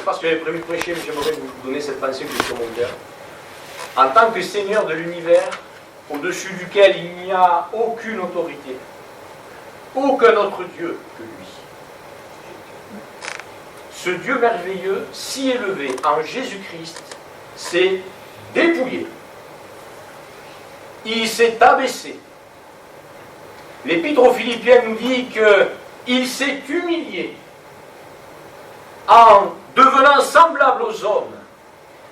sais pas ce que j'avais prévu de prêcher, mais j'aimerais vous donner cette pensée que j'ai sur mon cœur. En tant que Seigneur de l'univers, au-dessus duquel il n'y a aucune autorité, aucun autre Dieu que lui. Ce Dieu merveilleux, si élevé en Jésus-Christ, s'est dépouillé. Il s'est abaissé. L'Épître aux Philippiens nous dit qu'il s'est humilié en devenant semblable aux hommes.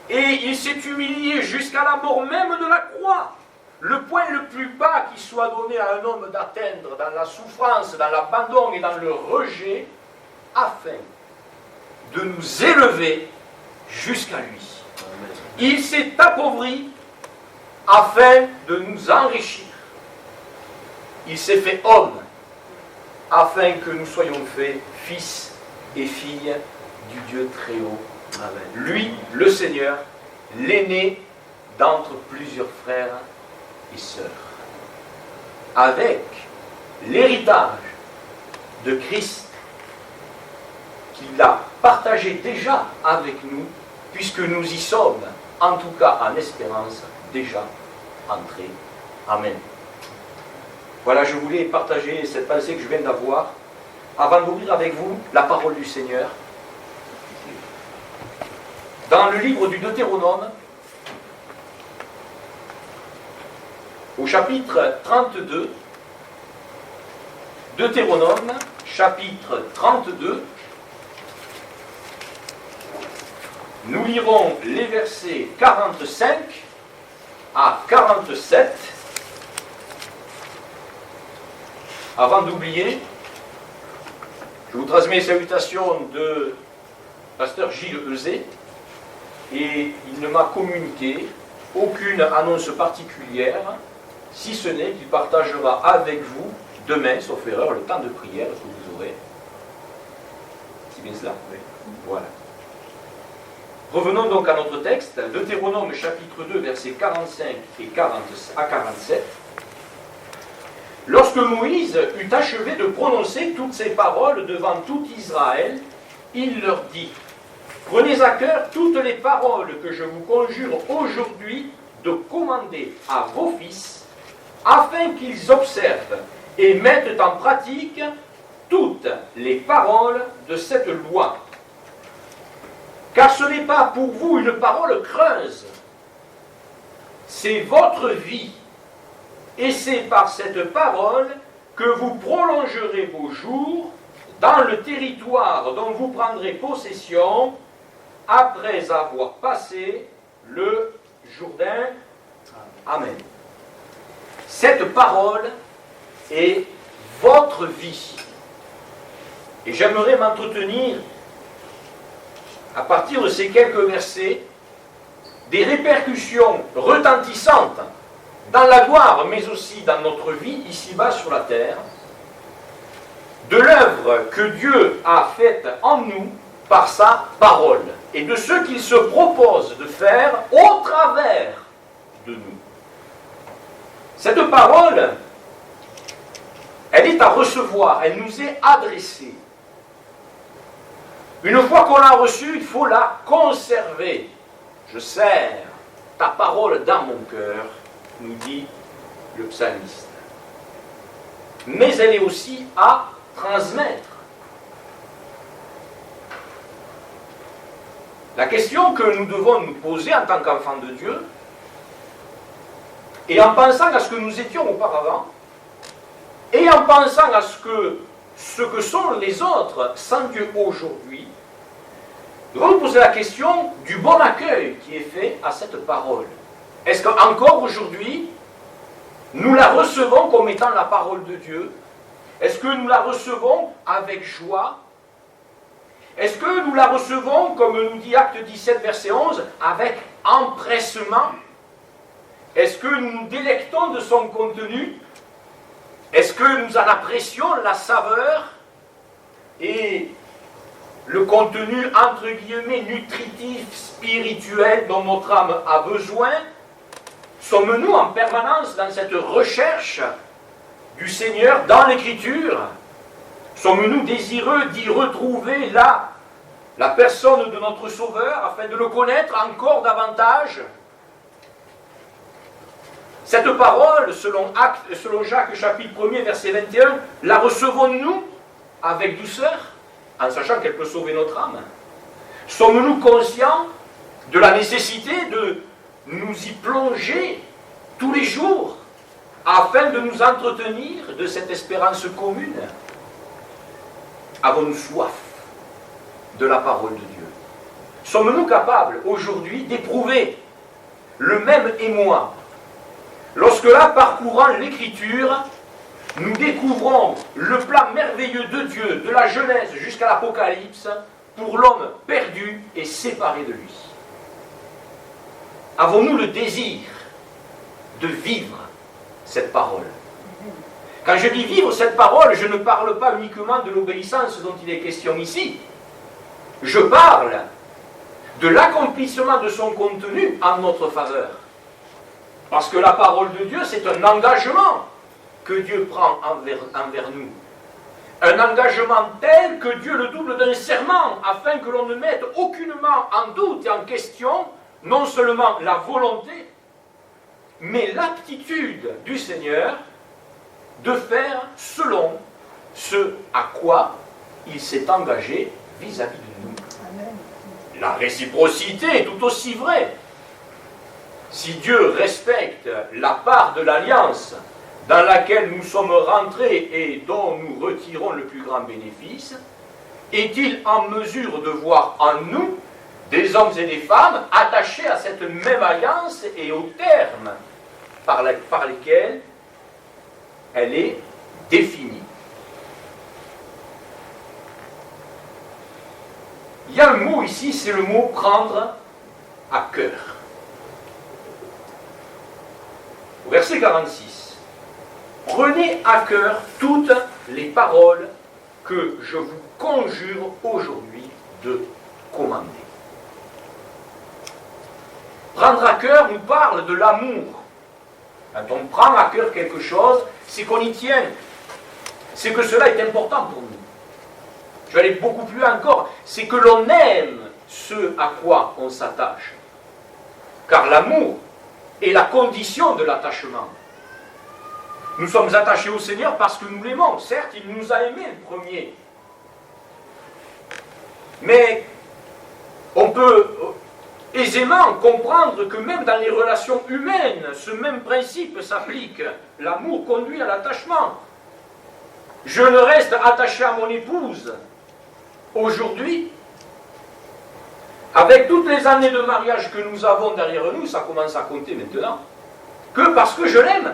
Et il s'est humilié jusqu'à la mort même de la croix. Le point le plus bas qui soit donné à un homme d'atteindre dans la souffrance, dans l'abandon et dans le rejet, afin de nous élever jusqu'à lui. Il s'est appauvri afin de nous enrichir. Il s'est fait homme afin que nous soyons faits fils et filles du Dieu très haut. Amen. Lui, le Seigneur, l'aîné d'entre plusieurs frères et sœurs, avec l'héritage de Christ qu'il a partagé déjà avec nous, puisque nous y sommes, en tout cas en espérance, déjà entrés. Amen. Voilà, je voulais partager cette pensée que je viens d'avoir, avant d'ouvrir avec vous la parole du Seigneur. Dans le livre du Deutéronome, au chapitre 32, Deutéronome, chapitre 32, nous lirons les versets 45 à 47. Avant d'oublier, je vous transmets les salutations de pasteur Gilles Euzé, et il ne m'a communiqué aucune annonce particulière, si ce n'est qu'il partagera avec vous demain, sauf erreur, le temps de prière que vous aurez. C'est bien cela? Oui. Voilà. Revenons donc à notre texte, Deutéronome chapitre 2, versets 45 et 40 à 47. Lorsque Moïse eut achevé de prononcer toutes ces paroles devant tout Israël, il leur dit: prenez à cœur toutes les paroles que je vous conjure aujourd'hui de commander à vos fils, afin qu'ils observent et mettent en pratique toutes les paroles de cette loi. Car ce n'est pas pour vous une parole creuse, c'est votre vie. Et c'est par cette parole que vous prolongerez vos jours dans le territoire dont vous prendrez possession après avoir passé le Jourdain. Amen. Cette parole est votre vie. Et j'aimerais m'entretenir, à partir de ces quelques versets, des répercussions retentissantes dans la gloire, mais aussi dans notre vie, ici-bas sur la terre, de l'œuvre que Dieu a faite en nous par sa parole, et de ce qu'il se propose de faire au travers de nous. Cette parole, elle est à recevoir, elle nous est adressée. Une fois qu'on l'a reçue, il faut la conserver. Je serre ta parole dans mon cœur, nous dit le psalmiste. Mais elle est aussi à transmettre. La question que nous devons nous poser en tant qu'enfants de Dieu, et en pensant à ce que nous étions auparavant, et en pensant à ce que sont les autres sans Dieu aujourd'hui, nous devons nous poser la question du bon accueil qui est fait à cette parole. Est-ce qu'encore aujourd'hui, nous la recevons comme étant la parole de Dieu? Est-ce que nous la recevons avec joie? Est-ce que nous la recevons, comme nous dit Acte 17, verset 11, avec empressement? Est-ce que nous nous délectons de son contenu? Est-ce que nous en apprécions la saveur et le contenu, entre guillemets, nutritif, spirituel dont notre âme a besoin? Sommes-nous en permanence dans cette recherche du Seigneur dans l'Écriture? Sommes-nous désireux d'y retrouver la la personne de notre Sauveur, afin de le connaître encore davantage. Cette parole, selon Jacques chapitre 1er, verset 21, la recevons-nous avec douceur, en sachant qu'elle peut sauver notre âme? Sommes-nous conscients de la nécessité de nous y plonger tous les jours, afin de nous entretenir de cette espérance commune? Avons-nous soif de la parole de Dieu? Sommes-nous capables aujourd'hui d'éprouver le même émoi lorsque là, parcourant l'Écriture, nous découvrons le plan merveilleux de Dieu, de la Genèse jusqu'à l'Apocalypse, pour l'homme perdu et séparé de lui? Avons-nous le désir de vivre cette parole? Quand je dis vivre cette parole, je ne parle pas uniquement de l'obéissance dont il est question ici. Je parle de l'accomplissement de son contenu en notre faveur. Parce que la parole de Dieu, c'est un engagement que Dieu prend envers nous. Un engagement tel que Dieu le double d'un serment, afin que l'on ne mette aucunement en doute et en question non seulement la volonté, mais l'aptitude du Seigneur de faire selon ce à quoi il s'est engagé vis-à-vis de nous. Amen. La réciprocité est tout aussi vraie. Si Dieu respecte la part de l'alliance dans laquelle nous sommes rentrés et dont nous retirons le plus grand bénéfice, est-il en mesure de voir en nous des hommes et des femmes attachés à cette même alliance et aux termes par lesquels elle est définie? Il y a un mot ici, c'est le mot prendre à cœur. Au verset 46, prenez à cœur toutes les paroles que je vous conjure aujourd'hui de commander. Prendre à cœur nous parle de l'amour. Quand on prend à cœur quelque chose, c'est qu'on y tient. C'est que cela est important pour nous. Je vais aller beaucoup plus loin encore. C'est que l'on aime ce à quoi on s'attache. Car l'amour est la condition de l'attachement. Nous sommes attachés au Seigneur parce que nous l'aimons. Certes, il nous a aimés le premier. Mais on peut aisément comprendre que même dans les relations humaines, ce même principe s'applique. L'amour conduit à l'attachement. Je ne reste attaché à mon épouse aujourd'hui, avec toutes les années de mariage que nous avons derrière nous, ça commence à compter maintenant, que parce que je l'aime.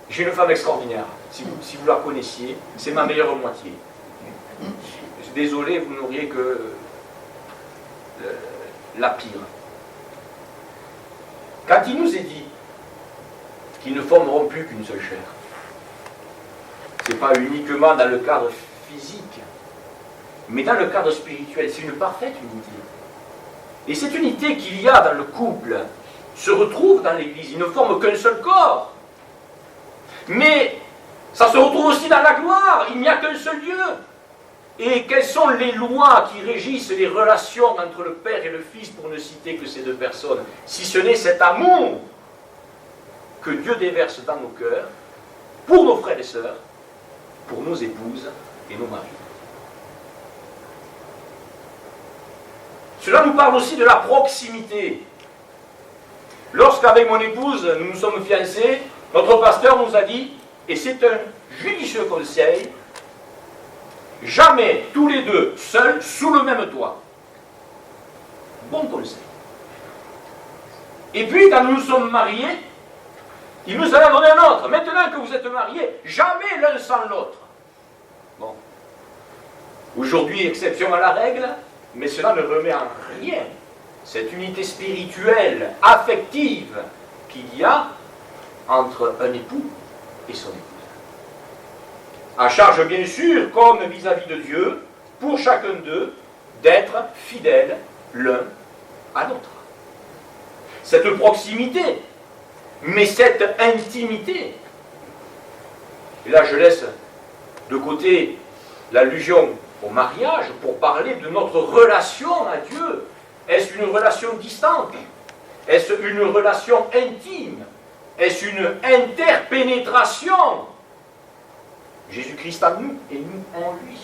J'ai une femme extraordinaire, si vous la connaissiez, c'est ma meilleure moitié. Désolé, vous n'auriez que la pire. Quand il nous est dit qu'ils ne formeront plus qu'une seule chair, ce n'est pas uniquement dans le cadre physique, mais dans le cadre spirituel, c'est une parfaite unité. Et cette unité qu'il y a dans le couple se retrouve dans l'Église. Ils ne forment qu'un seul corps. Mais ça se retrouve aussi dans la gloire. Il n'y a qu'un seul Dieu. Et quelles sont les lois qui régissent les relations entre le Père et le Fils, pour ne citer que ces deux personnes, si ce n'est cet amour que Dieu déverse dans nos cœurs, pour nos frères et sœurs, pour nos épouses et nos maris. Cela nous parle aussi de la proximité. Lorsqu'avec mon épouse, nous nous sommes fiancés, notre pasteur nous a dit, et c'est un judicieux conseil, jamais tous les deux seuls sous le même toit. Bon conseil. Et puis, quand nous nous sommes mariés, il nous en a donné un autre. Maintenant que vous êtes mariés, jamais l'un sans l'autre. Bon. Aujourd'hui, exception à la règle, mais cela ne remet en rien cette unité spirituelle, affective qu'il y a entre un époux et son épouse. À charge bien sûr, comme vis-à-vis de Dieu, pour chacun d'eux, d'être fidèles l'un à l'autre. Cette proximité, mais cette intimité. Et là je laisse de côté l'allusion au mariage pour parler de notre relation à Dieu. Est-ce une relation distante? Est-ce une relation intime? Est-ce une interpénétration? Jésus-Christ en nous et nous en lui.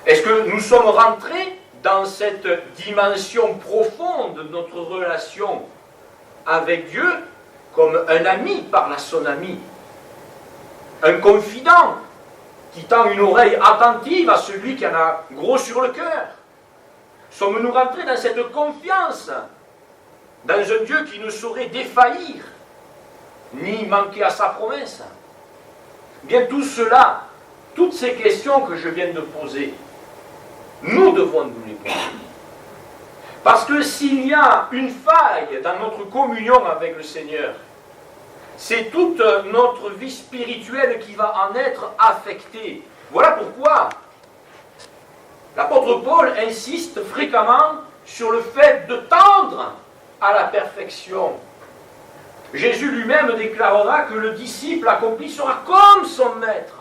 Est-ce que nous sommes rentrés dans cette dimension profonde de notre relation avec Dieu comme un ami parle à son ami, un confident qui tend une oreille attentive à celui qui en a gros sur le cœur? Sommes-nous rentrés dans cette confiance, dans un Dieu qui ne saurait défaillir, ni manquer à sa promesse? Bien tout cela, toutes ces questions que je viens de poser, nous devons nous les poser. Parce que s'il y a une faille dans notre communion avec le Seigneur, c'est toute notre vie spirituelle qui va en être affectée. Voilà pourquoi l'apôtre Paul insiste fréquemment sur le fait de tendre à la perfection. Jésus lui-même déclarera que le disciple accompli sera comme son maître.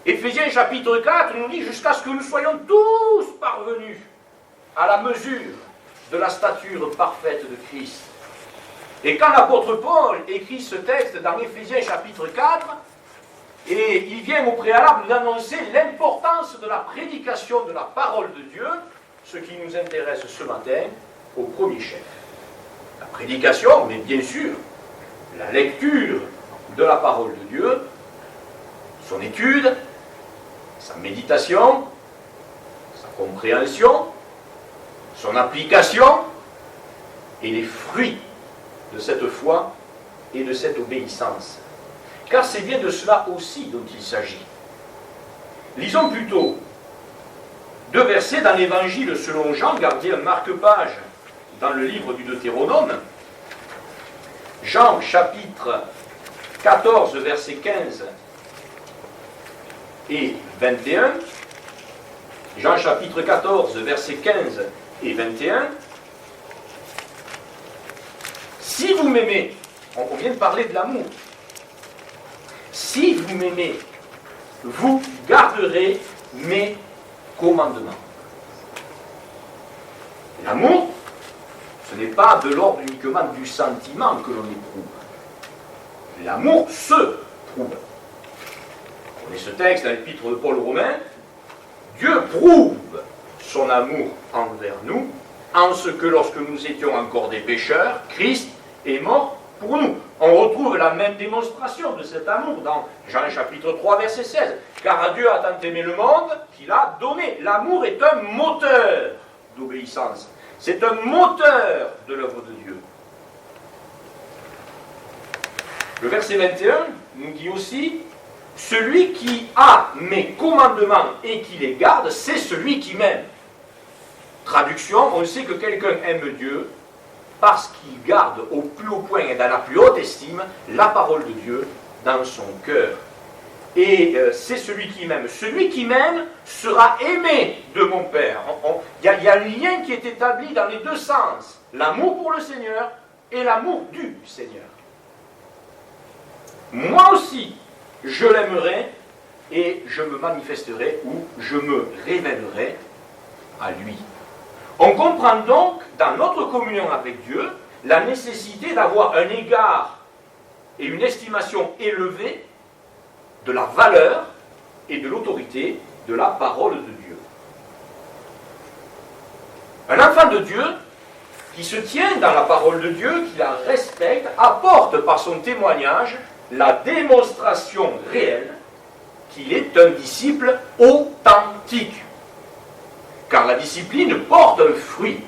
Éphésiens chapitre 4 nous dit jusqu'à ce que nous soyons tous parvenus à la mesure de la stature parfaite de Christ. Et quand l'apôtre Paul écrit ce texte dans Éphésiens chapitre 4, et il vient au préalable d'annoncer l'importance de la prédication de la parole de Dieu, ce qui nous intéresse ce matin au premier chef. La prédication, mais bien sûr, la lecture de la parole de Dieu, son étude, sa méditation, sa compréhension, son application et les fruits de cette foi et de cette obéissance. Car c'est bien de cela aussi dont il s'agit. Lisons plutôt 2 versets dans l'Évangile selon Jean, gardez un marque-page dans le livre du Deutéronome. Jean chapitre 14, versets 15 et 21. Jean chapitre 14, versets 15 et 21. Si vous m'aimez, on vient de parler de l'amour. Si vous m'aimez, vous garderez mes commandements. L'amour, ce n'est pas de l'ordre uniquement du sentiment que l'on éprouve. L'amour se prouve. On est ce texte dans l'épître de Paul aux Romains. Dieu prouve son amour envers nous, en ce que lorsque nous étions encore des pécheurs, Christ est mort pour nous. On retrouve la même démonstration de cet amour dans Jean chapitre 3, verset 16. Car Dieu a tant aimé le monde qu'il a donné. L'amour est un moteur d'obéissance. C'est un moteur de l'œuvre de Dieu. Le verset 21 nous dit aussi: celui qui a mes commandements et qui les garde, c'est celui qui m'aime. Traduction, on sait que quelqu'un aime Dieu parce qu'il garde au plus haut point et dans la plus haute estime la parole de Dieu dans son cœur. Et c'est celui qui m'aime. Celui qui m'aime sera aimé de mon Père. Il y a un lien qui est établi dans les deux sens. L'amour pour le Seigneur et l'amour du Seigneur. Moi aussi, je l'aimerai et je me manifesterai ou je me révélerai à lui. On comprend donc, dans notre communion avec Dieu, la nécessité d'avoir un égard et une estimation élevée de la valeur et de l'autorité de la parole de Dieu. Un enfant de Dieu qui se tient dans la parole de Dieu, qui la respecte, apporte par son témoignage la démonstration réelle qu'il est un disciple authentique. Car la discipline porte un fruit.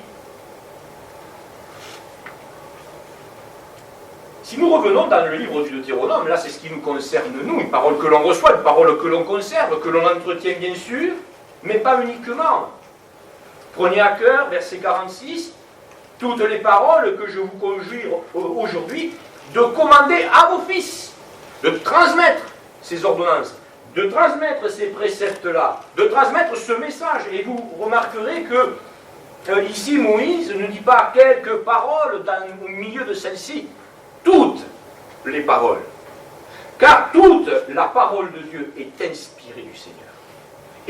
Si nous revenons dans le livre du Deutéronome, là c'est ce qui nous concerne nous, une parole que l'on reçoit, une parole que l'on conserve, que l'on entretient bien sûr, mais pas uniquement. Prenez à cœur, verset 46, toutes les paroles que je vous conjure aujourd'hui, de commander à vos fils, de transmettre ces ordonnances, de transmettre ces préceptes-là, de transmettre ce message. Et vous remarquerez que ici Moïse ne dit pas quelques paroles au milieu de celles-ci, toutes les paroles. Car toute la parole de Dieu est inspirée du Seigneur.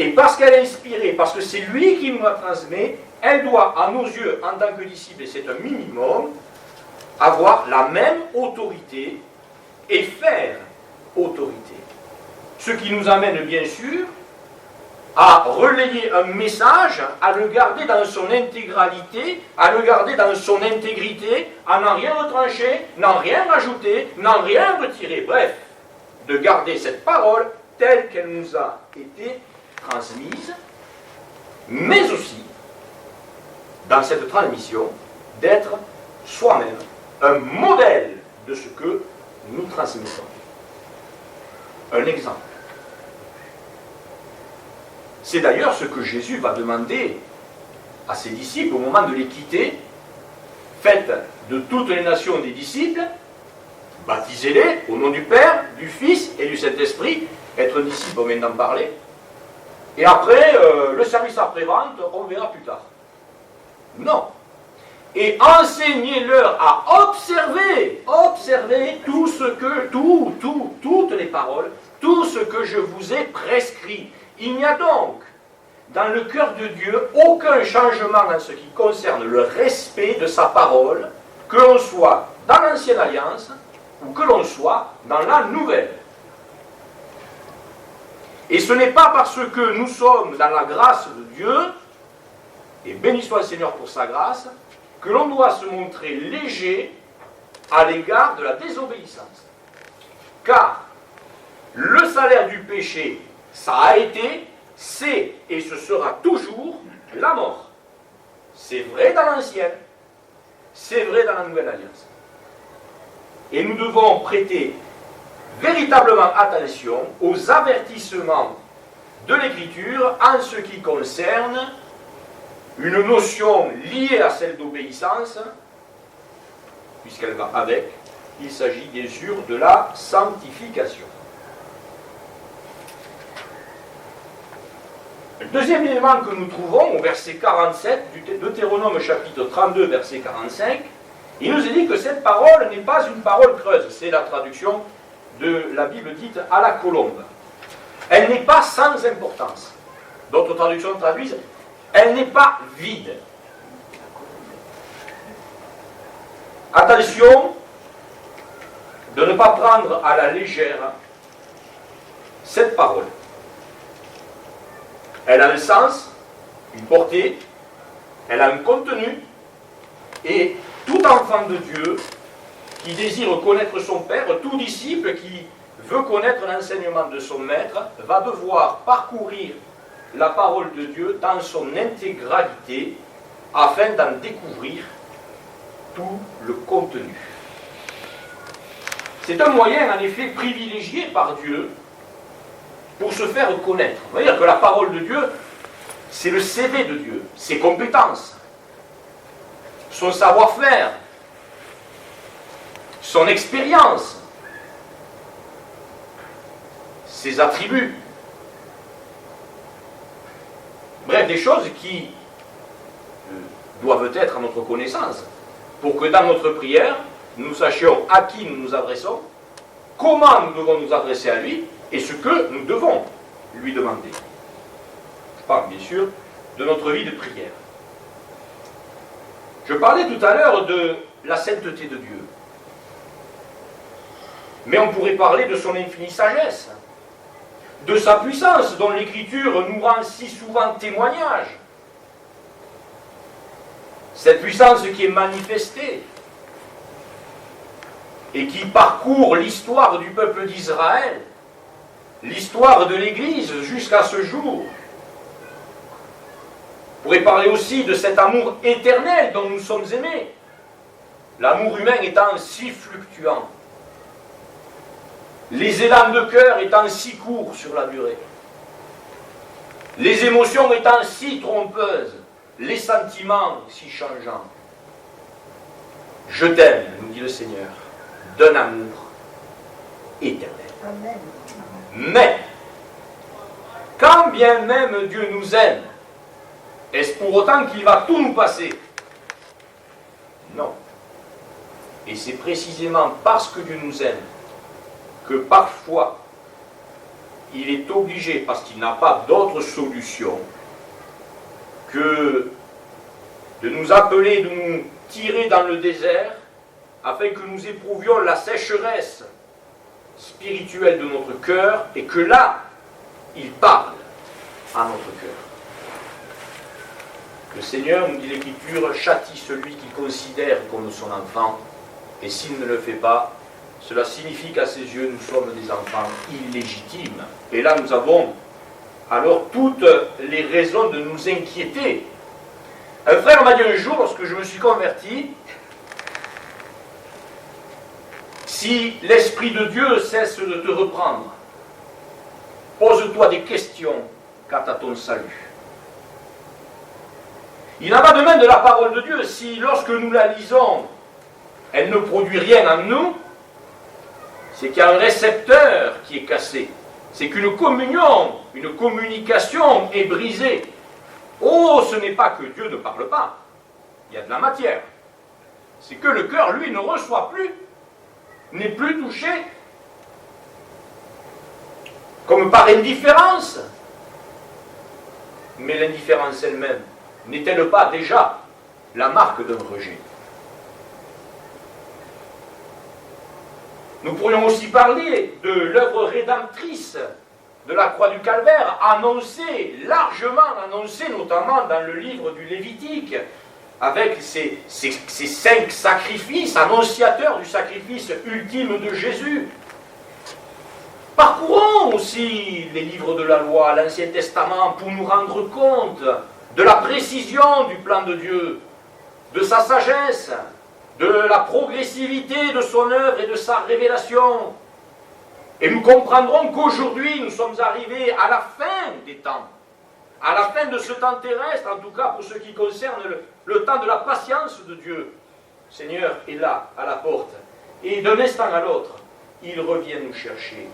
Et parce qu'elle est inspirée, parce que c'est lui qui nous la transmet, elle doit, à nos yeux, en tant que disciple, et c'est un minimum, avoir la même autorité et faire autorité. Ce qui nous amène, bien sûr, à relayer un message, à le garder dans son intégralité, à le garder dans son intégrité, à n'en rien retrancher, n'en rien rajouter, n'en rien retirer. Bref, de garder cette parole telle qu'elle nous a été transmise, mais aussi, dans cette transmission, d'être soi-même un modèle de ce que nous transmettons. Un exemple. C'est d'ailleurs ce que Jésus va demander à ses disciples au moment de les quitter. Faites de toutes les nations des disciples, baptisez-les au nom du Père, du Fils et du Saint-Esprit. Être disciple, on vient d'en parler. Et après, le service après-vente, on verra plus tard. Non. Et enseignez-leur à observer toutes les paroles, tout ce que je vous ai prescrit. Il n'y a donc, dans le cœur de Dieu, aucun changement en ce qui concerne le respect de sa parole, que l'on soit dans l'Ancienne Alliance ou que l'on soit dans la Nouvelle. Et ce n'est pas parce que nous sommes dans la grâce de Dieu, et béni soit le Seigneur pour sa grâce, que l'on doit se montrer léger à l'égard de la désobéissance. Car le salaire du péché, ça a été, c'est et ce sera toujours la mort. C'est vrai dans l'Ancienne, c'est vrai dans la Nouvelle Alliance. Et nous devons prêter véritablement attention aux avertissements de l'Écriture en ce qui concerne une notion liée à celle d'obéissance, puisqu'elle va avec. Il s'agit bien sûr de la sanctification. Le deuxième élément que nous trouvons au verset 47 du Deutéronome chapitre 32, verset 45, il nous est dit que cette parole n'est pas une parole creuse. C'est la traduction de la Bible dite à la colombe. Elle n'est pas sans importance. D'autres traductions traduisent, elle n'est pas vide. Attention de ne pas prendre à la légère cette parole. Elle a un sens, une portée, elle a un contenu, et tout enfant de Dieu qui désire connaître son Père, tout disciple qui veut connaître l'enseignement de son Maître, va devoir parcourir la parole de Dieu dans son intégralité afin d'en découvrir tout le contenu. C'est un moyen en effet privilégié par Dieu pour se faire connaître. On va dire que la parole de Dieu, c'est le CV de Dieu, ses compétences, son savoir-faire, son expérience, ses attributs. Bref, des choses qui doivent être à notre connaissance, pour que dans notre prière, nous sachions à qui nous nous adressons, comment nous devons nous adresser à lui, et ce que nous devons lui demander. Je parle bien sûr de notre vie de prière. Je parlais tout à l'heure de la sainteté de Dieu. Mais on pourrait parler de son infinie sagesse, de sa puissance dont l'Écriture nous rend si souvent témoignage. Cette puissance qui est manifestée et qui parcourt l'histoire du peuple d'Israël, l'histoire de l'Église jusqu'à ce jour. On pourrait parler aussi de cet amour éternel dont nous sommes aimés. L'amour humain étant si fluctuant, les élans de cœur étant si courts sur la durée, les émotions étant si trompeuses, les sentiments si changeants. Je t'aime, nous dit le Seigneur, d'un amour éternel. Amen. Mais, quand bien même Dieu nous aime, est-ce pour autant qu'il va tout nous passer? Non. Et c'est précisément parce que Dieu nous aime que parfois il est obligé, parce qu'il n'a pas d'autre solution, que de nous appeler, de nous tirer dans le désert, afin que nous éprouvions la sécheresse spirituelle de notre cœur, et que là, il parle à notre cœur. Le Seigneur, nous dit l'Écriture, châtie celui qu'il considère comme son enfant, et s'il ne le fait pas, cela signifie qu'à ses yeux, nous sommes des enfants illégitimes. Et là, nous avons alors toutes les raisons de nous inquiéter. Un frère m'a dit un jour, lorsque je me suis converti, si l'Esprit de Dieu cesse de te reprendre, pose-toi des questions quant à ton salut. Il en va de même de la parole de Dieu. Si lorsque nous la lisons, elle ne produit rien en nous, c'est qu'il y a un récepteur qui est cassé. C'est qu'une communion, une communication est brisée. Oh, ce n'est pas que Dieu ne parle pas. Il y a de la matière. C'est que le cœur, lui, ne reçoit plus, n'est plus touché, comme par indifférence. Mais l'indifférence elle-même, n'est-elle pas déjà la marque d'un rejet? Nous pourrions aussi parler de l'œuvre rédemptrice de la croix du Calvaire, annoncée, largement annoncée, notamment dans le livre du Lévitique, avec ces 5 sacrifices, annonciateurs du sacrifice ultime de Jésus. Parcourons aussi les livres de la loi, l'Ancien Testament, pour nous rendre compte de la précision du plan de Dieu, de sa sagesse, de la progressivité de son œuvre et de sa révélation. Et nous comprendrons qu'aujourd'hui, nous sommes arrivés à la fin des temps, à la fin de ce temps terrestre, en tout cas pour ce qui concerne le temps de la patience de Dieu. Le Seigneur est là, à la porte, et d'un instant à l'autre, il revient nous chercher.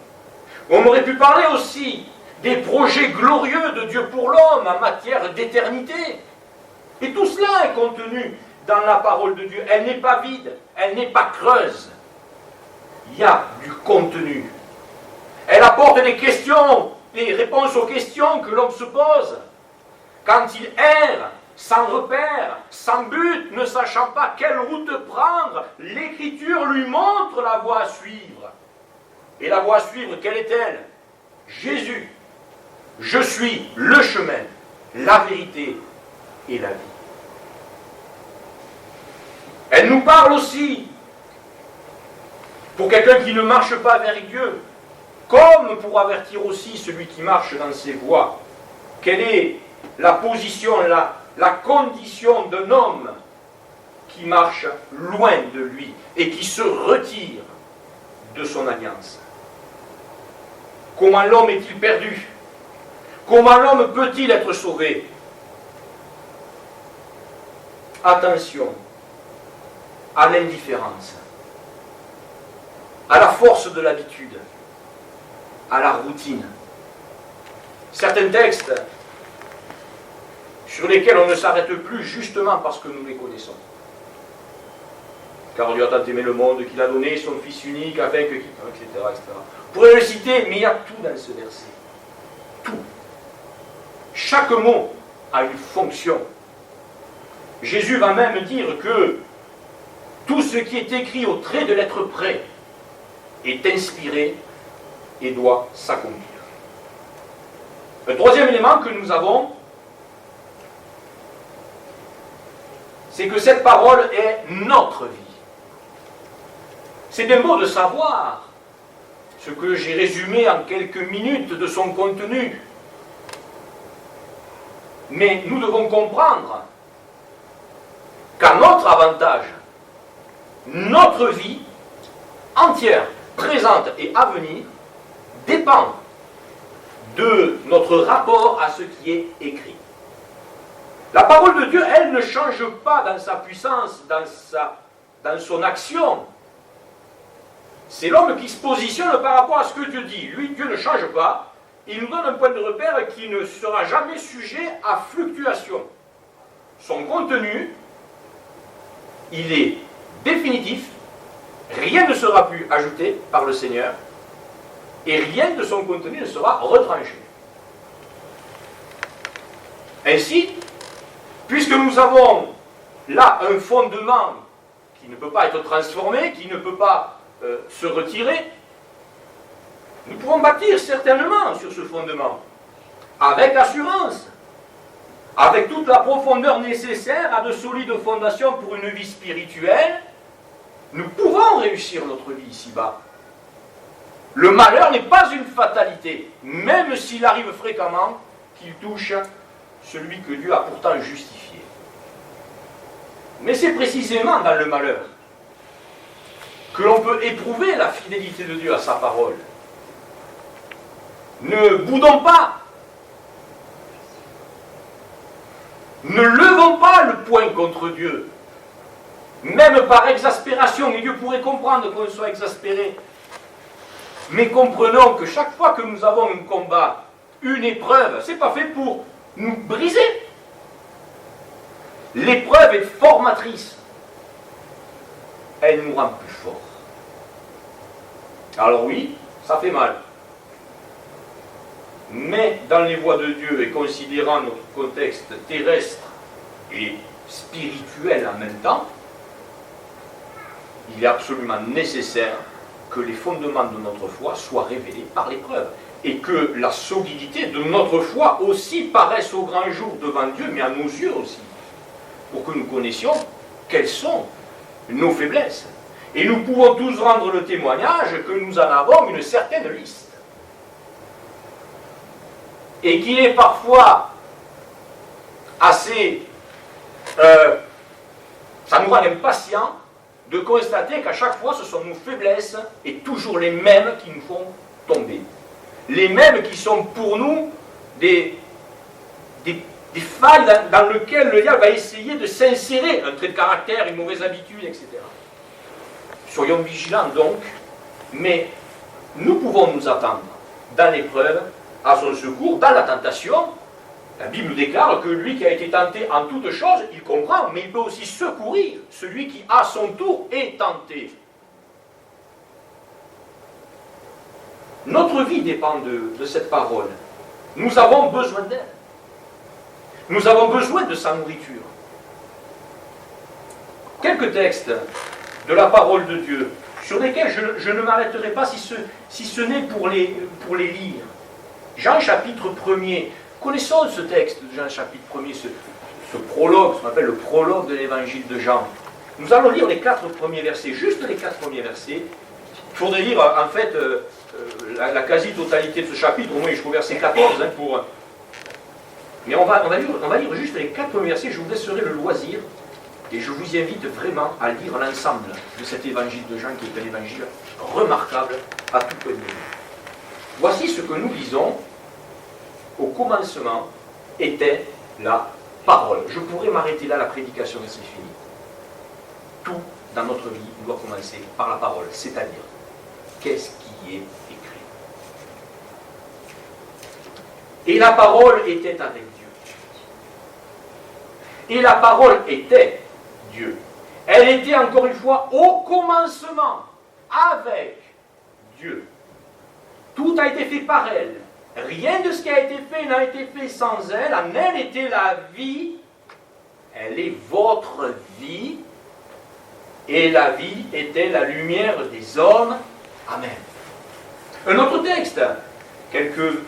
On aurait pu parler aussi des projets glorieux de Dieu pour l'homme en matière d'éternité. Et tout cela est contenu dans la parole de Dieu. Elle n'est pas vide, elle n'est pas creuse. Il y a du contenu. Elle apporte des questions, des réponses aux questions que l'homme se pose. Quand il erre, sans repère, sans but, ne sachant pas quelle route prendre, l'Écriture lui montre la voie à suivre. Et la voie à suivre, quelle est-elle? Jésus. Je suis le chemin, la vérité et la vie. Elle nous parle aussi, pour quelqu'un qui ne marche pas vers Dieu, comme pour avertir aussi celui qui marche dans ses voies, quelle est la position, la condition d'un homme qui marche loin de lui et qui se retire de son alliance. Comment l'homme est-il perdu? Comment l'homme peut-il être sauvé? Attention à l'indifférence, à la force de l'habitude, à la routine. Certains textes sur lesquels on ne s'arrête plus justement parce que nous les connaissons. Car Dieu a tant aimé le monde qu'il a donné son Fils unique afin que... etc. On pourrait le citer, mais il y a tout dans ce verset. Tout. Chaque mot a une fonction. Jésus va même dire que tout ce qui est écrit au trait de l'être près est inspiré et doit s'accomplir. Le troisième élément que nous avons, c'est que cette parole est notre vie. C'est des mots de savoir, ce que j'ai résumé en quelques minutes de son contenu. Mais nous devons comprendre qu'à notre avantage, notre vie entière, présente et à venir, dépend de notre rapport à ce qui est écrit. La parole de Dieu, elle ne change pas dans sa puissance, dans son action. C'est l'homme qui se positionne par rapport à ce que Dieu dit. Lui, Dieu ne change pas. Il nous donne un point de repère qui ne sera jamais sujet à fluctuation. Son contenu, il est définitif. Rien ne sera plus ajouté par le Seigneur. et rien de son contenu ne sera retranché. Ainsi, puisque nous avons là un fondement qui ne peut pas être transformé, qui ne peut pas se retirer, nous pouvons bâtir certainement sur ce fondement, avec assurance, avec toute la profondeur nécessaire à de solides fondations pour une vie spirituelle. Nous pouvons réussir notre vie ici-bas. Le malheur n'est pas une fatalité, même s'il arrive fréquemment qu'il touche celui que Dieu a pourtant justifié. Mais c'est précisément dans le malheur que l'on peut éprouver la fidélité de Dieu à sa parole. Ne boudons pas, ne levons pas le poing contre Dieu, même par exaspération, et Dieu pourrait comprendre qu'on soit exaspéré. Mais comprenons que chaque fois que nous avons un combat, une épreuve, ce n'est pas fait pour nous briser. L'épreuve est formatrice. Elle nous rend plus forts. Alors oui, ça fait mal. Mais dans les voies de Dieu, et considérant notre contexte terrestre et spirituel en même temps, il est absolument nécessaire que les fondements de notre foi soient révélés par l'épreuve, et que la solidité de notre foi aussi paraisse au grand jour devant Dieu, mais à nos yeux aussi, pour que nous connaissions quelles sont nos faiblesses. Et nous pouvons tous rendre le témoignage que nous en avons une certaine liste, et qu'il est parfois assez... ça nous rend impatients de constater qu'à chaque fois, ce sont nos faiblesses et toujours les mêmes qui nous font tomber. Les mêmes qui sont pour nous des failles dans lesquelles le diable va essayer de s'insérer, un trait de caractère, une mauvaise habitude, etc. Soyons vigilants donc, mais nous pouvons nous attendre dans l'épreuve à son secours, dans la tentation. La Bible nous déclare que lui qui a été tenté en toutes choses, il comprend, mais il peut aussi secourir celui qui, à son tour, est tenté. Notre vie dépend de cette parole. Nous avons besoin d'elle. Nous avons besoin de sa nourriture. Quelques textes de la parole de Dieu, sur lesquels je ne m'arrêterai pas si ce n'est pour les lire. Jean chapitre 1er. Connaissons ce texte de Jean chapitre 1er, ce prologue, ce qu'on appelle le prologue de l'évangile de Jean. Nous allons lire les 4 premiers versets, juste les 4 premiers versets. Il faudrait lire en fait la quasi-totalité de ce chapitre, au moins jusqu'au verset 14. Mais on va lire juste les 4 premiers versets, je vous laisserai le loisir, et je vous invite vraiment à lire l'ensemble de cet évangile de Jean, qui est un évangile remarquable à tout point de vue. Voici ce que nous lisons. Au commencement était la parole. Je pourrais m'arrêter là, la prédication, et c'est fini. Tout dans notre vie doit commencer par la parole, c'est-à-dire, qu'est-ce qui est écrit? Et la parole était avec Dieu. Et la parole était Dieu. Elle était encore une fois au commencement, avec Dieu. Tout a été fait par elle. Rien de ce qui a été fait n'a été fait sans elle. En elle était la vie. Elle est votre vie. Et la vie était la lumière des hommes. Amen. Un autre texte, quelques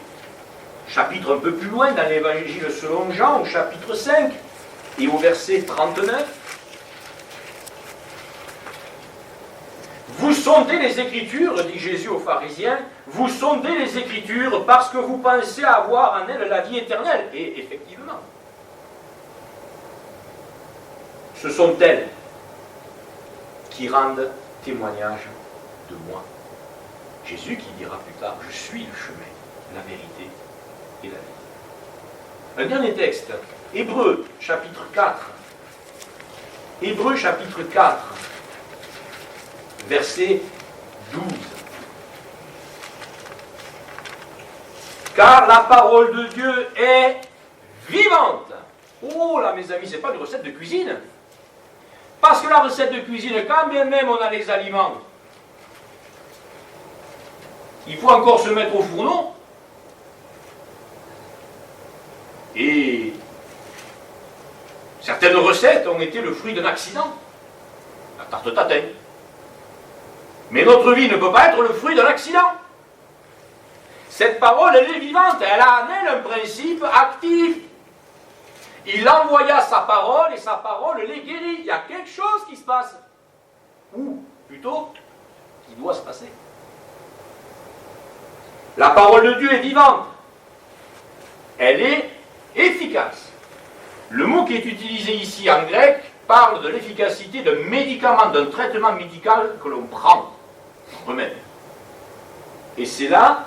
chapitres un peu plus loin, dans l'évangile selon Jean, au chapitre 5, et au verset 39. Vous sondez les Écritures, dit Jésus aux pharisiens, vous sondez les Écritures parce que vous pensez avoir en elles la vie éternelle. Et effectivement, ce sont elles qui rendent témoignage de moi. Jésus qui dira plus tard, je suis le chemin, la vérité et la vie. Un dernier texte, Hébreux chapitre 4. Hébreux chapitre 4. Verset 12. Car la parole de Dieu est vivante. Oh là mes amis, ce n'est pas une recette de cuisine. Parce que la recette de cuisine, quand bien même on a les aliments, il faut encore se mettre au fourneau. Et certaines recettes ont été le fruit d'un accident. La tarte tatin. Mais notre vie ne peut pas être le fruit d'un accident. Cette parole, elle est vivante, elle a en elle un principe actif. Il envoya sa parole et sa parole les guérit. Il y a quelque chose qui se passe. Ou plutôt, qui doit se passer. La parole de Dieu est vivante. Elle est efficace. Le mot qui est utilisé ici en grec parle de l'efficacité d'un médicament, d'un traitement médical que l'on prend, un remède. Et c'est là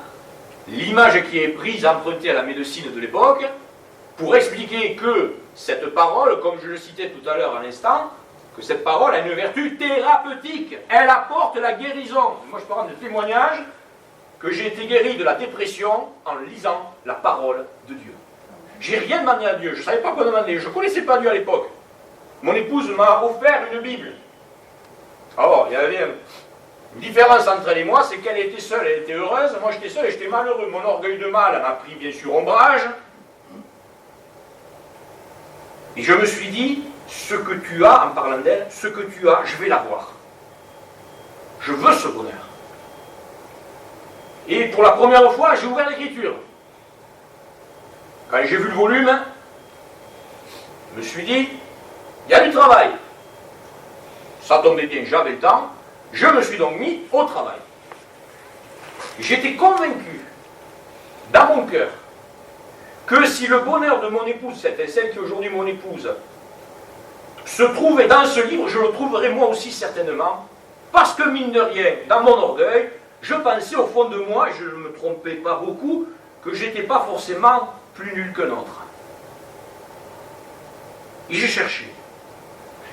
l'image qui est prise, empruntée à la médecine de l'époque, pour expliquer que cette parole, comme je le citais tout à l'heure à l'instant, que cette parole a une vertu thérapeutique. Elle apporte la guérison. Moi, je peux rendre le témoignage que j'ai été guéri de la dépression en lisant la parole de Dieu. J'ai rien demandé à Dieu. Je ne savais pas quoi demander. Je ne connaissais pas Dieu à l'époque. Mon épouse m'a offert une Bible. Alors, il y avait une différence entre elle et moi, c'est qu'elle était seule, elle était heureuse. Moi, j'étais seul et j'étais malheureux. Mon orgueil de mal m'a pris, bien sûr, ombrage. Et je me suis dit, ce que tu as, en parlant d'elle, ce que tu as, je vais l'avoir. Je veux ce bonheur. Et pour la première fois, j'ai ouvert l'écriture. Quand j'ai vu le volume, je me suis dit, il y a du travail. Ça tombait bien, j'avais le temps. Je me suis donc mis au travail. J'étais convaincu, dans mon cœur, que si le bonheur de mon épouse, c'était celle qui est aujourd'hui mon épouse, se trouvait dans ce livre, je le trouverais moi aussi certainement, parce que mine de rien, dans mon orgueil, je pensais au fond de moi, et je ne me trompais pas beaucoup, que je n'étais pas forcément plus nul qu'un autre. Et j'ai cherché.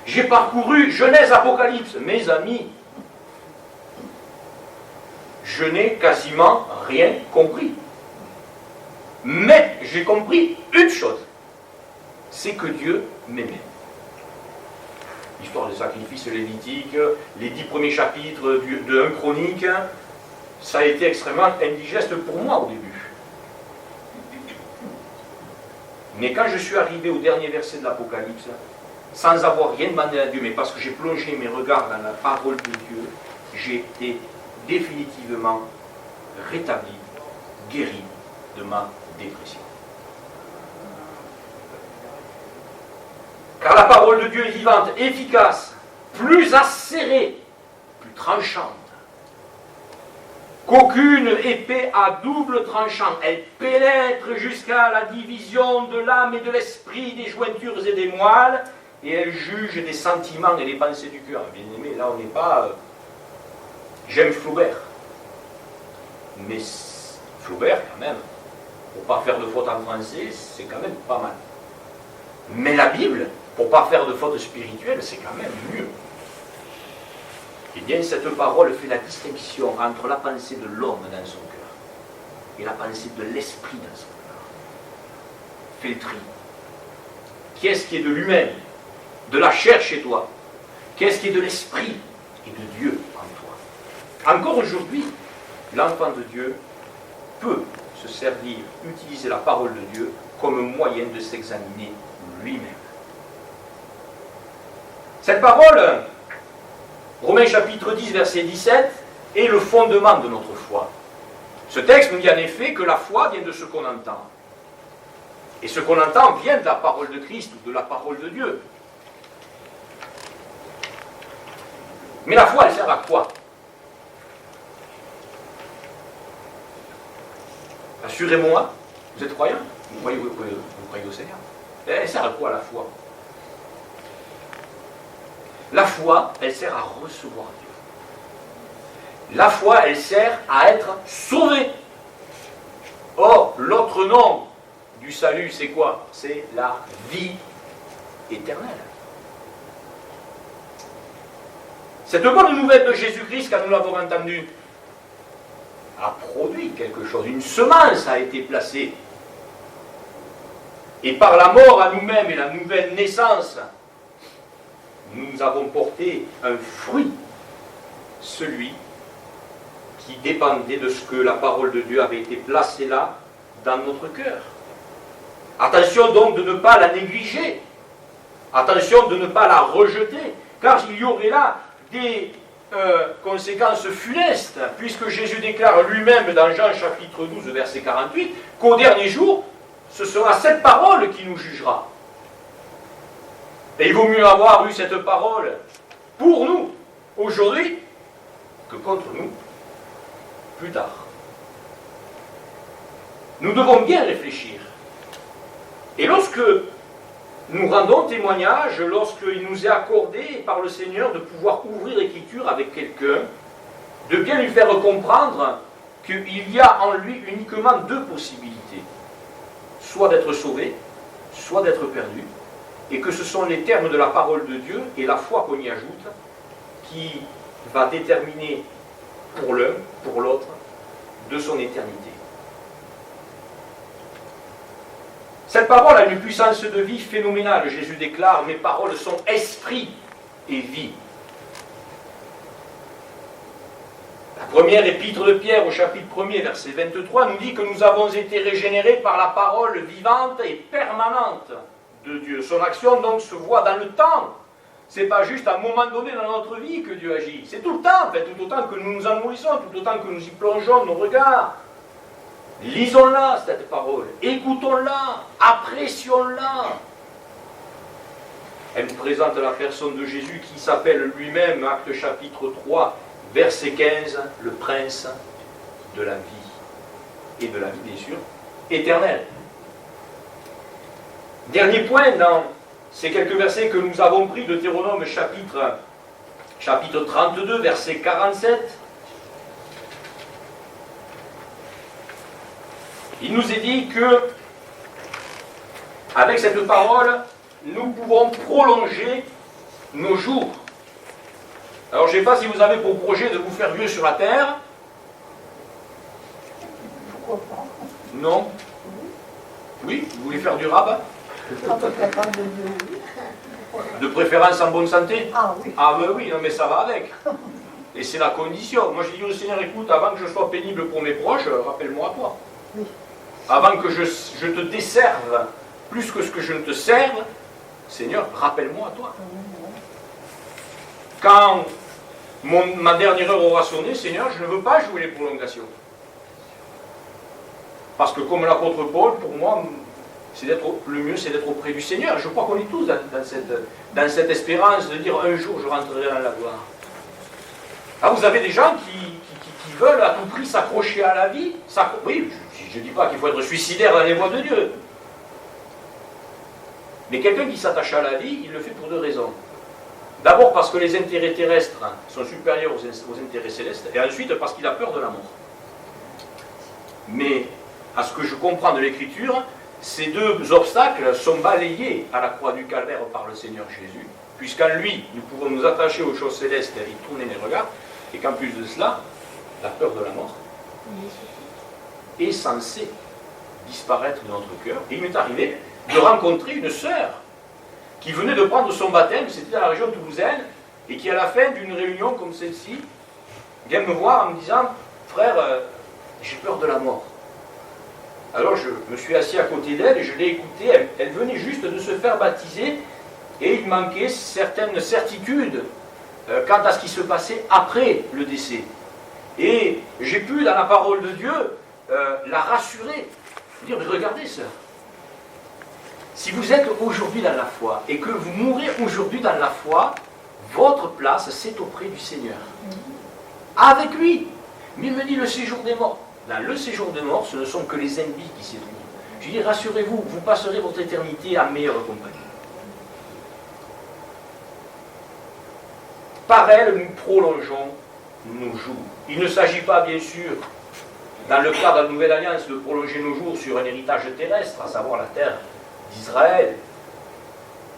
J'ai parcouru Genèse, Apocalypse. Mes amis, je n'ai quasiment rien compris. Mais j'ai compris une chose, c'est que Dieu m'aimait. L'histoire des sacrifices lévitiques, les 10 premiers chapitres de 1 Chronique, ça a été extrêmement indigeste pour moi au début. Mais quand je suis arrivé au dernier verset de l'Apocalypse, sans avoir rien demandé à Dieu, mais parce que j'ai plongé mes regards dans la parole de Dieu, j'ai été définitivement rétabli, guéri de ma dépression. Car la parole de Dieu est vivante, efficace, plus acérée, plus tranchante qu'aucune épée à double tranchant. Elle pénètre jusqu'à la division de l'âme et de l'esprit, des jointures et des moelles, et elle juge des sentiments et des pensées du cœur. Bien aimé, là on n'est pas... J'aime Flaubert. Mais Flaubert, quand même, pour ne pas faire de faute en français, c'est quand même pas mal. Mais la Bible, pour ne pas faire de faute spirituelle, c'est quand même mieux. Eh bien, cette parole fait la distinction entre la pensée de l'homme dans son cœur et la pensée de l'esprit dans son cœur. Fait le tri. Qu'est-ce qui est de l'humain, de la chair chez toi? Qu'est-ce qui est de l'esprit et de Dieu en toi? Encore aujourd'hui, l'enfant de Dieu peut se servir, utiliser la parole de Dieu comme moyen de s'examiner lui-même. Cette parole, Romains chapitre 10, verset 17, est le fondement de notre foi. Ce texte nous dit en effet que la foi vient de ce qu'on entend. Et ce qu'on entend vient de la parole de Christ ou de la parole de Dieu. Mais la foi, elle sert à quoi? Assurez-moi, vous êtes croyants? Vous croyez au Seigneur? Elle sert à quoi la foi? La foi, elle sert à recevoir Dieu. La foi, elle sert à être sauvé. Or, l'autre nom du salut, c'est quoi? C'est la vie éternelle. Cette bonne nouvelle de Jésus-Christ, quand nous l'avons entendue, a produit quelque chose. Une semence a été placée. Et par la mort à nous-mêmes et la nouvelle naissance, nous avons porté un fruit, celui qui dépendait de ce que la parole de Dieu avait été placée là, dans notre cœur. Attention donc de ne pas la négliger. Attention de ne pas la rejeter, car il y aurait là des conséquences funestes, puisque Jésus déclare lui-même dans Jean chapitre 12, verset 48, qu'au dernier jour, ce sera cette parole qui nous jugera. Et il vaut mieux avoir eu cette parole pour nous, aujourd'hui, que contre nous, plus tard. Nous devons bien réfléchir. Et lorsque nous rendons témoignage, lorsqu'il nous est accordé par le Seigneur de pouvoir ouvrir l'Écriture avec quelqu'un, de bien lui faire comprendre qu'il y a en lui uniquement deux possibilités. Soit d'être sauvé, soit d'être perdu, et que ce sont les termes de la parole de Dieu et la foi qu'on y ajoute qui va déterminer pour l'un, pour l'autre, de son éternité. Cette parole a une puissance de vie phénoménale. Jésus déclare « Mes paroles sont esprit et vie ». La première épître de Pierre au chapitre 1er, verset 23, nous dit que nous avons été régénérés par la parole vivante et permanente de Dieu. Son action donc se voit dans le temps. Ce n'est pas juste à un moment donné dans notre vie que Dieu agit. C'est tout le temps, en fait, tout autant que nous nous en nourrissons, tout autant que nous y plongeons nos regards. Lisons-la, cette parole, écoutons-la, apprécions-la. Elle nous présente la personne de Jésus qui s'appelle lui-même, Acte chapitre 3, verset 15, le prince de la vie. Et de la vie, bien sûr, éternelle. Dernier point dans ces quelques versets que nous avons pris de Deutéronome chapitre 32, verset 47. Il nous est dit que, avec cette parole, nous pouvons prolonger nos jours. Alors, je ne sais pas si vous avez pour projet de vous faire vieux sur la terre. Pourquoi pas? Non? Oui? Vous voulez faire du rabat? De préférence en bonne santé? Ah oui. Ah ben oui, non mais ça va avec. Et c'est la condition. Moi, je dis au Seigneur, écoute, avant que je sois pénible pour mes proches, rappelle-moi à toi. Oui. Avant que je te desserve plus que ce que je ne te serve, Seigneur, rappelle-moi à toi. Quand ma dernière heure aura sonné, Seigneur, je ne veux pas jouer les prolongations. Parce que comme l'apôtre Paul, pour moi, le mieux c'est d'être auprès du Seigneur. Je crois qu'on est tous dans cette espérance de dire un jour je rentrerai dans la gloire. Ah, vous avez des gens qui veulent à tout prix s'accrocher à la vie. Oui, je ne dis pas qu'il faut être suicidaire dans les voies de Dieu. Mais quelqu'un qui s'attache à la vie, il le fait pour deux raisons. D'abord parce que les intérêts terrestres sont supérieurs aux intérêts célestes, et ensuite parce qu'il a peur de la mort. Mais, à ce que je comprends de l'Écriture, ces deux obstacles sont balayés à la croix du Calvaire par le Seigneur Jésus, puisqu'en lui, nous pouvons nous attacher aux choses célestes et y tourner les regards, et qu'en plus de cela, la peur de la mort est censée disparaître de notre cœur. Et il m'est arrivé de rencontrer une sœur qui venait de prendre son baptême, c'était dans la région toulousaine, et qui à la fin d'une réunion comme celle-ci, vient me voir en me disant « Frère, j'ai peur de la mort ». Alors je me suis assis à côté d'elle et je l'ai écoutée, elle venait juste de se faire baptiser, et il manquait certaines certitudes quant à ce qui se passait après le décès. Et j'ai pu, dans la parole de Dieu, la rassurer, dire « Mais regardez ça, si vous êtes aujourd'hui dans la foi et que vous mourrez aujourd'hui dans la foi, votre place, c'est auprès du Seigneur. Avec lui. Mais il me dit le séjour des morts. Dans le séjour des morts, ce ne sont que les impies qui s'y trouvent. Je lui dis, rassurez-vous, vous passerez votre éternité en meilleure compagnie. Par elle, nous prolongeons nos jours. Il ne s'agit pas, bien sûr, dans le cadre de la Nouvelle Alliance, de prolonger nos jours sur un héritage terrestre, à savoir la terre d'Israël,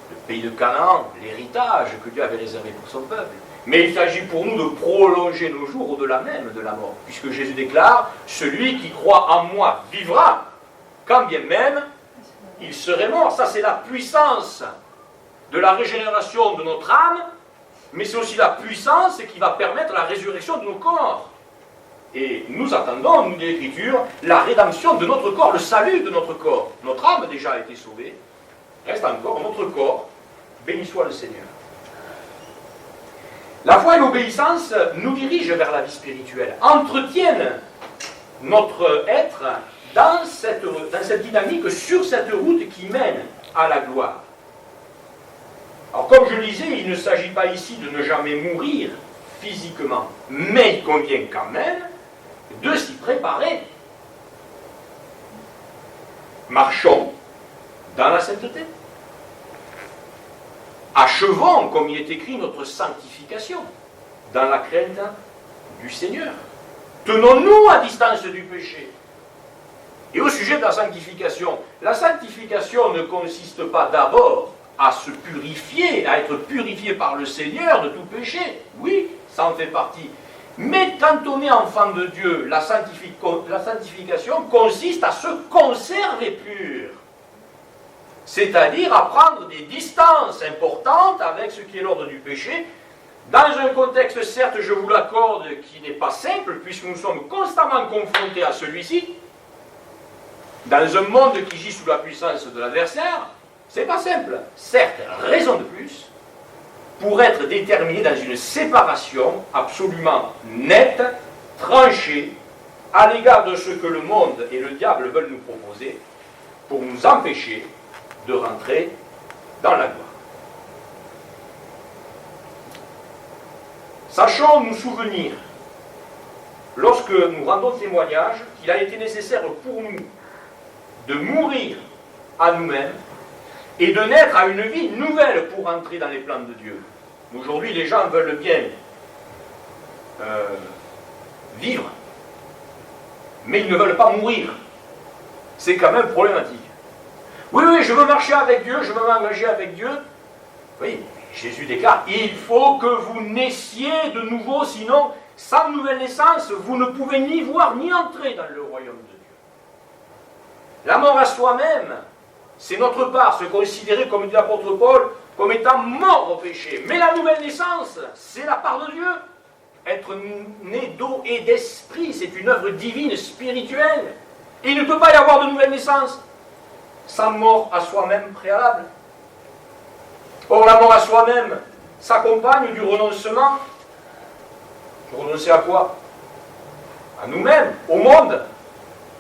le pays de Canaan, l'héritage que Dieu avait réservé pour son peuple. Mais il s'agit pour nous de prolonger nos jours au-delà même de la mort, puisque Jésus déclare « Celui qui croit en moi vivra, quand bien même il serait mort ». Ça, c'est la puissance de la régénération de notre âme, mais c'est aussi la puissance qui va permettre la résurrection de nos corps. Et nous attendons, nous dit l'Écriture, la rédemption de notre corps, le salut de notre corps. Notre âme déjà a été sauvée. Reste encore notre corps. Béni soit le Seigneur. La foi et l'obéissance nous dirigent vers la vie spirituelle, entretiennent notre être dans cette dynamique, sur cette route qui mène à la gloire. Alors comme je le disais, il ne s'agit pas ici de ne jamais mourir physiquement, mais il convient quand même de s'y préparer. Marchons dans la sainteté. Achevons, comme il est écrit, notre sanctification dans la crainte du Seigneur. Tenons-nous à distance du péché. Et au sujet de la sanctification ne consiste pas d'abord à se purifier, à être purifié par le Seigneur de tout péché. Oui, ça en fait partie. Mais quand on est enfant de Dieu, la sanctification consiste à se conserver pur. C'est-à-dire à prendre des distances importantes avec ce qui est l'ordre du péché, dans un contexte, certes, je vous l'accorde, qui n'est pas simple, puisque nous sommes constamment confrontés à celui-ci, dans un monde qui gît sous la puissance de l'adversaire, c'est pas simple. Certes, raison de plus, pour être déterminé dans une séparation absolument nette, tranchée, à l'égard de ce que le monde et le diable veulent nous proposer, pour nous empêcher de rentrer dans la gloire. Sachons nous souvenir, lorsque nous rendons témoignage, qu'il a été nécessaire pour nous de mourir à nous-mêmes et de naître à une vie nouvelle pour entrer dans les plans de Dieu. Aujourd'hui, les gens veulent bien vivre, mais ils ne veulent pas mourir. C'est quand même problématique. Oui, je veux marcher avec Dieu, je veux m'engager avec Dieu. Oui, Jésus déclare, il faut que vous naissiez de nouveau, sinon, sans nouvelle naissance, vous ne pouvez ni voir ni entrer dans le royaume de Dieu. La mort à soi-même, c'est notre part, se considérer, comme dit l'apôtre Paul, comme étant mort au péché. Mais la nouvelle naissance, c'est la part de Dieu. Être né d'eau et d'esprit, c'est une œuvre divine, spirituelle. Et il ne peut pas y avoir de nouvelle naissance sans mort à soi-même préalable. Or, la mort à soi-même s'accompagne du renoncement. Renoncer à quoi? À nous-mêmes, au monde,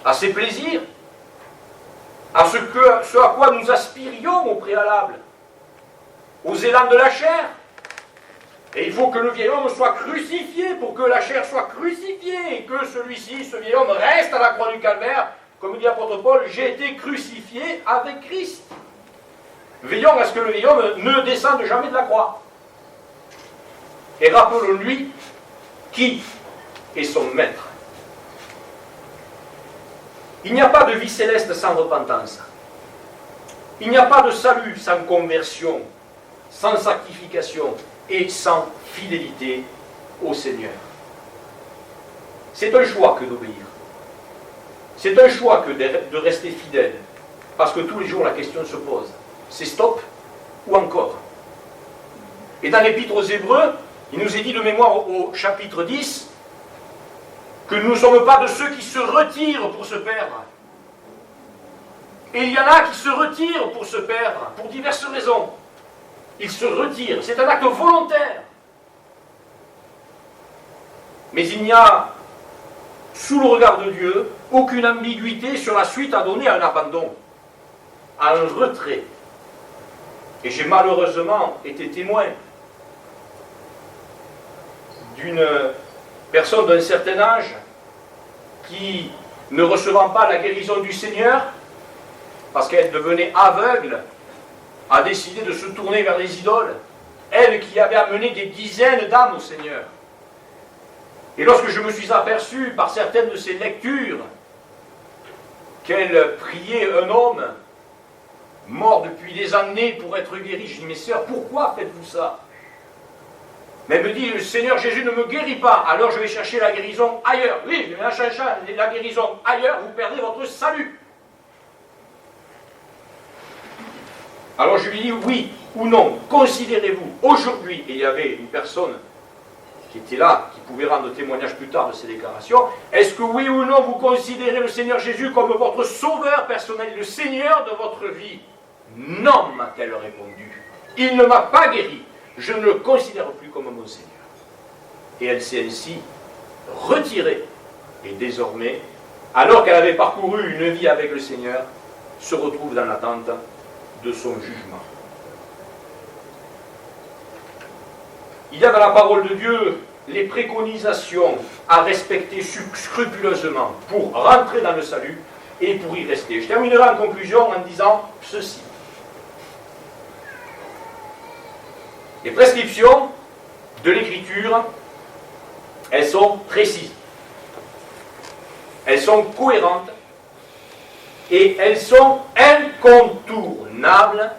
à ses plaisirs, à ce à quoi nous aspirions au préalable, aux élans de la chair. Et il faut que le vieil homme soit crucifié pour que la chair soit crucifiée et que celui-ci, ce vieil homme, reste à la croix du calvaire. Comme dit l'apôtre Paul, j'ai été crucifié avec Christ. Veillons à ce que le vieil homme ne descende jamais de la croix. Et rappelons-lui qui est son maître. Il n'y a pas de vie céleste sans repentance. Il n'y a pas de salut sans conversion, sans sacrification et sans fidélité au Seigneur. C'est un choix que d'obéir. C'est un choix que de rester fidèle. Parce que tous les jours la question se pose. C'est stop ou encore? Et dans l'Épître aux Hébreux, il nous est dit de mémoire au chapitre 10 que nous ne sommes pas de ceux qui se retirent pour se perdre. Et il y en a qui se retirent pour se perdre, pour diverses raisons. Ils se retirent, c'est un acte volontaire. Mais il n'y a, sous le regard de Dieu, aucune ambiguïté sur la suite à donner à un abandon, à un retrait. Et j'ai malheureusement été témoin d'une personne d'un certain âge qui, ne recevant pas la guérison du Seigneur, parce qu'elle devenait aveugle, a décidé de se tourner vers les idoles, elle qui avait amené des dizaines d'âmes au Seigneur. Et lorsque je me suis aperçu par certaines de ses lectures qu'elle priait un homme mort depuis des années pour être guéri, je dis, mais sœur, pourquoi faites-vous ça? Mais elle me dit, le Seigneur Jésus ne me guérit pas, alors je vais chercher la guérison ailleurs. Oui, je vais chercher la guérison ailleurs, vous perdez votre salut. Alors je lui dis, oui ou non, considérez-vous aujourd'hui, et il y avait une personne qui était là, qui pouvait rendre témoignage plus tard de ces déclarations, est-ce que oui ou non vous considérez le Seigneur Jésus comme votre sauveur personnel, le Seigneur de votre vie? Non, m'a-t-elle répondu. Il ne m'a pas guéri. Je ne le considère plus comme mon Seigneur. Et elle s'est ainsi retirée. Et désormais, alors qu'elle avait parcouru une vie avec le Seigneur, se retrouve dans l'attente de son jugement. Il y a dans la parole de Dieu les préconisations à respecter scrupuleusement pour rentrer dans le salut et pour y rester. Je terminerai en conclusion en disant ceci. Les prescriptions de l'Écriture, elles sont précises, elles sont cohérentes et elles sont incontournables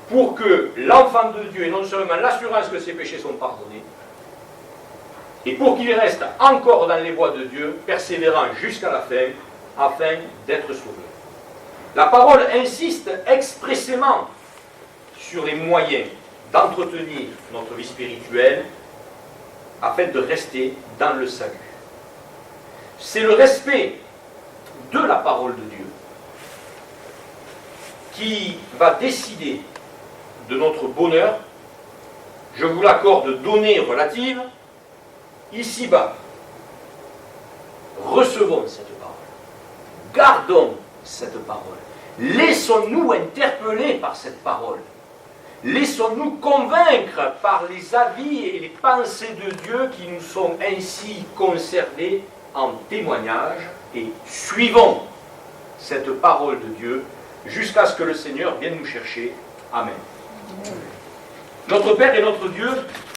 pour que l'enfant de Dieu ait non seulement l'assurance que ses péchés sont pardonnés, et pour qu'il reste encore dans les voies de Dieu, persévérant jusqu'à la fin, afin d'être sauvé. La parole insiste expressément sur les moyens d'entretenir notre vie spirituelle afin de rester dans le salut. C'est le respect de la parole de Dieu qui va décider de notre bonheur. Je vous l'accorde, donnée relative, ici-bas. Recevons cette parole. Gardons cette parole. Laissons-nous interpeller par cette parole. Laissons-nous convaincre par les avis et les pensées de Dieu qui nous sont ainsi conservés en témoignage et suivons cette parole de Dieu jusqu'à ce que le Seigneur vienne nous chercher. Amen. Notre Père et notre Dieu,